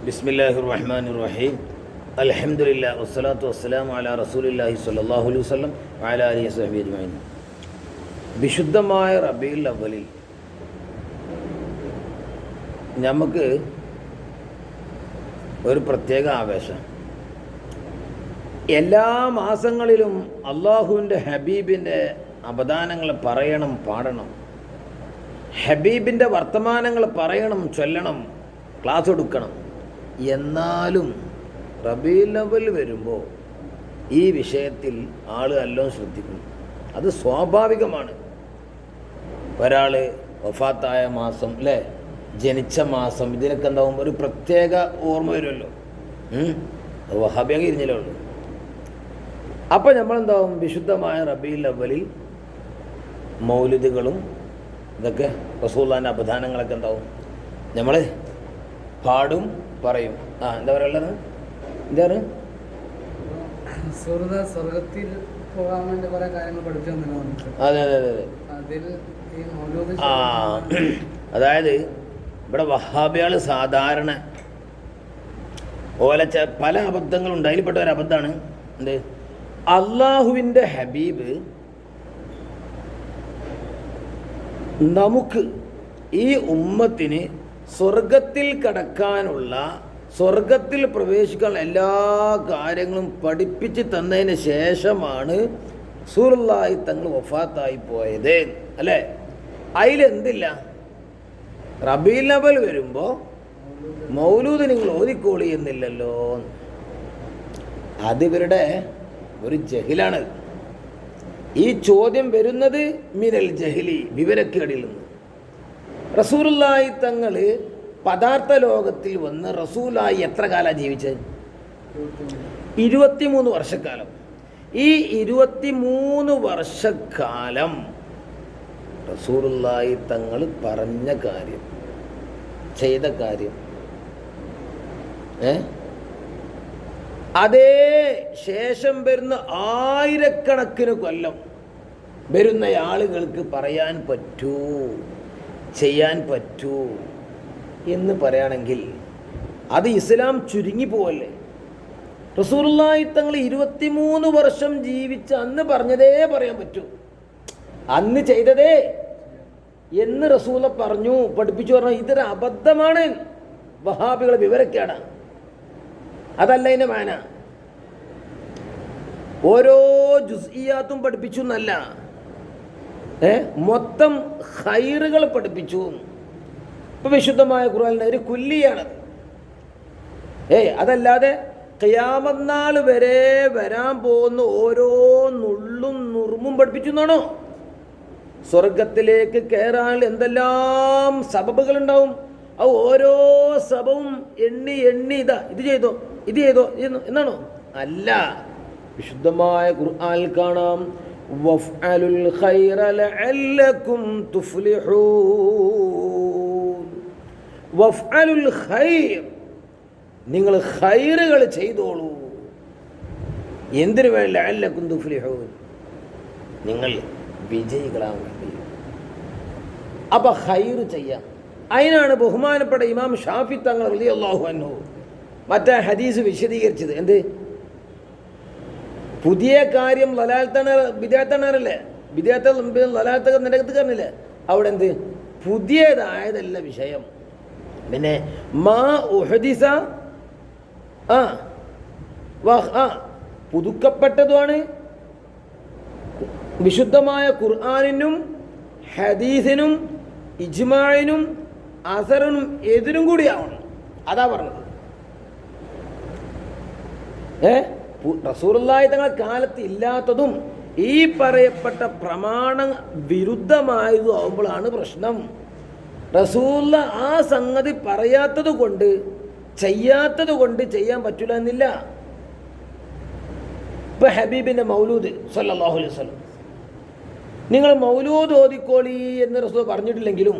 ബിസ്മില്ലാഹിർ റഹ്മാനിർ റഹീം. അൽഹംദുലില്ലാ വസ്സലാത്തു വസ്സലാമു അലാ റസൂലില്ലാഹി സ്വല്ലല്ലാഹു അലൈഹി വസല്ലം വഅലാ ആലിഹി വസഹ്ബിഹി അജ്മഈൻ. വിശുദ്ധമായ റബീഉൽ അവ്വലിൽ നമുക്ക് ഒരു പ്രത്യേക ആവേശം. എല്ലാ മാസങ്ങളിലും അള്ളാഹുവിൻ്റെ ഹബീബിൻ്റെ അപദാനങ്ങൾ പറയണം, പാടണം. ഹബീബിൻ്റെ വർത്തമാനങ്ങൾ പറയണം, ചൊല്ലണം, ക്ലാസ് എടുക്കണം. എന്നാലും റബീഉൽ അവ്വൽ വരുമ്പോൾ ഈ വിഷയത്തിൽ ആൾ എല്ലാം ശ്രദ്ധിക്കണം. അത് സ്വാഭാവികമാണ്. ഒരാൾ വഫാത്തായ മാസം, അല്ലേ, ജനിച്ച മാസം, ഇതിനൊക്കെ എന്താവും ഒരു പ്രത്യേക ഓർമ്മ വരുമല്ലോ. വഹാബിയൊക്കെ ഇരിഞ്ഞല്ലേ ഉള്ളൂ. അപ്പോൾ നമ്മളെന്താവും വിശുദ്ധമായ റബീഉൽ അവ്വലിൽ മൗലിദുകളും ഇതൊക്കെ റസൂലുള്ളാഹിൻ്റെ അപദാനങ്ങളൊക്കെ എന്താവും നമ്മൾ പാടും, പറയും. എന്താ പറയുള്ളത്? എന്താണ്? സ്വർഗത്തിൽ പോകാൻ വേണ്ടി കുറെ കാര്യങ്ങൾ പഠിച്ചു. അതെ അതെ അതെ അതിൽ അതായത് ഇവിടെ വഹാബികൾ സാധാരണ ഓല പല അബദ്ധങ്ങളുണ്ട്. അതിൽപ്പെട്ട ഒരു അബദ്ധമാണ് എന്ത്? അള്ളാഹുവിൻ്റെ ഹബീബ് നമുക്ക് ഈ ഉമ്മത്തിന് സ്വർഗത്തിൽ കടക്കാനുള്ള, സ്വർഗത്തിൽ പ്രവേശിക്കാനുള്ള എല്ലാ കാര്യങ്ങളും പഠിപ്പിച്ച് തന്നതിന് ശേഷമാണ് റസൂലുള്ളാഹി തങ്ങൾ വഫാത്തായി പോയത്, അല്ലേ? അതിലെന്തില്ല? റബീഉൽ അവ്വൽ വരുമ്പോൾ മൗലൂദ് നിങ്ങൾ ഓതിക്കോളി എന്നില്ലല്ലോ. അതിവരുടെ ഒരു ജഹിലാണ്. ഈ ചോദ്യം വരുന്നത് മിനൽ ജഹിലി, വിവരക്കേടിൽ നിന്ന്. റസൂലുള്ളാഹി തങ്ങൾ പദാർത്ഥ ലോകത്തിൽ വന്ന് റസൂലായി എത്ര കാലം ജീവിച്ചത്? 23 വർഷക്കാലം. ഈ 23 വർഷക്കാലം റസൂലുള്ളാഹി തങ്ങൾ പറഞ്ഞ കാര്യം, ചെയ്ത കാര്യം, അതേ ശേഷം വരുന്ന ആയിരക്കണക്കിന് കൊല്ലം വരുന്ന ആളുകൾക്ക് പറയാൻ പറ്റൂ, ചെയ്യാൻ പറ്റൂ എന്ന് പറയുകയാണെങ്കിൽ അത് ഇസ്ലാം ചുരുങ്ങിപ്പോവല്ലേ? റസൂലുള്ളാഹി തങ്ങൾ 23 വർഷം ജീവിച്ച് അന്ന് പറഞ്ഞതേ പറയാൻ പറ്റൂ, അന്ന് ചെയ്തതേ എന്ന് റസൂല പറഞ്ഞു, പഠിപ്പിച്ചു. പറഞ്ഞു ഇതൊരു അബദ്ധമാണ്, വഹാബികളെ വിവരക്കേടാ. അതല്ല ഇതിൻ്റെ മാന. ഓരോ ജുസ്ഇയാത്തും പഠിപ്പിച്ചു എന്നല്ല, മൊത്തം ഖൈറുകൾ പഠിപ്പിച്ചു. ഇപ്പം വിശുദ്ധമായ ഖുർആനിലെ ഒരു കുല്ലിയാണത്. അതല്ലാതെ ഖിയാമത്ത് നാൾ വരെ വരാൻ പോകുന്ന ഓരോ നുള്ളും നുറുമും പഠിപ്പിച്ചു എന്നാണോ? സ്വർഗത്തിലേക്ക് കയറാൻ എന്തെല്ലാം സബബുകളുണ്ടാവും, അത് ഓരോ സബവും എണ്ണി എണ്ണി ഇത് ചെയ്തോ, ഇത് ചെയ്തോ എന്നാണോ? അല്ല. വിശുദ്ധമായ ഖുർആനിൽ കാണാം, വഫ്അലുൽ ഖൈറ ലഅല്ലകും തുഫ്ലിഹൂൻ. വഫ്അലുൽ ഖൈർ, നിങ്ങൾ ഖൈറുകൾ ചെയ്തോളൂ. എന്തിനു വേണ്ടി? ലഅല്ലകും തുഫ്ലിഹൂൻ, നിങ്ങൾ വിജയികളാൻ വേണ്ടി. അപ്പം ഖൈർ ചെയ്യാം. അതിനാണ് ബഹുമാനപ്പെട്ട ഇമാം ഷാഫി തങ്ങൾ റളിയല്ലാഹു അൻഹു മറ്റേ ഹദീസ് വിശദീകരിച്ചത്. എന്ത്? പുതിയ കാര്യം ലലാലത്താണ്, ബിദ്അത്താണല്ലേ? ബിദ്അത്ത് ലലാലത്തൊക്കെ നിരകത്ത് കാരണില്ലേ? അവിടെ എന്ത്? പുതിയതായതല്ല വിഷയം. പിന്നെ മാ ഉഹദിസ, പുതുക്കപ്പെട്ടതുമാണ്. വിശുദ്ധമായ ഖുർആനിനും ഹദീസിനും ഇജ്മാഇനും അസറിനും എതിരും കൂടിയാവണം. അതാ പറഞ്ഞത്. റസൂലുള്ളാഹി തങ്ങളുടെ കാലത്ത് ഇല്ലാത്തതും ഈ പറയപ്പെട്ട പ്രമാണ വിരുദ്ധമായതും ആവുമ്പോഴാണ് പ്രശ്നം. റസൂലുള്ള ആ സംഗതി പറയാത്തത് കൊണ്ട്, ചെയ്യാത്തത് കൊണ്ട് ചെയ്യാൻ പറ്റില്ല എന്നില്ല. ഇപ്പം ഹബീബിൻ്റെ മൗലൂദ് സല്ലല്ലാഹു അലൈഹി വസല്ലം, നിങ്ങൾ മൗലൂദ് ഓതിക്കോളി എന്ന് റസൂൽ പറഞ്ഞിട്ടില്ലെങ്കിലും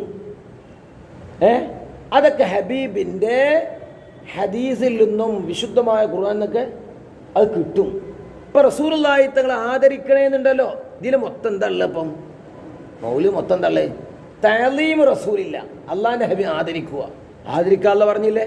അതൊക്കെ ഹബീബിൻ്റെ ഹദീസിൽ നിന്നും വിശുദ്ധമായ ഖുർആനിൽ നിന്നൊക്കെ അത് കിട്ടും. ഇപ്പം റസൂലുള്ളാഹി തങ്ങളെ ആദരിക്കണേന്നുണ്ടല്ലോ. ഇതിൽ മൊത്തം എന്താ ഉള്ളത്? ഇപ്പം മൗലൂദ് മൊത്തം എന്താ ഉള്ളത്? തഅലീം റസൂലില്ല, അള്ളാഹിൻ്റെ ഹബീബ് ആദരിക്കുക. ആദരിക്കാനുള്ള പറഞ്ഞില്ലേ?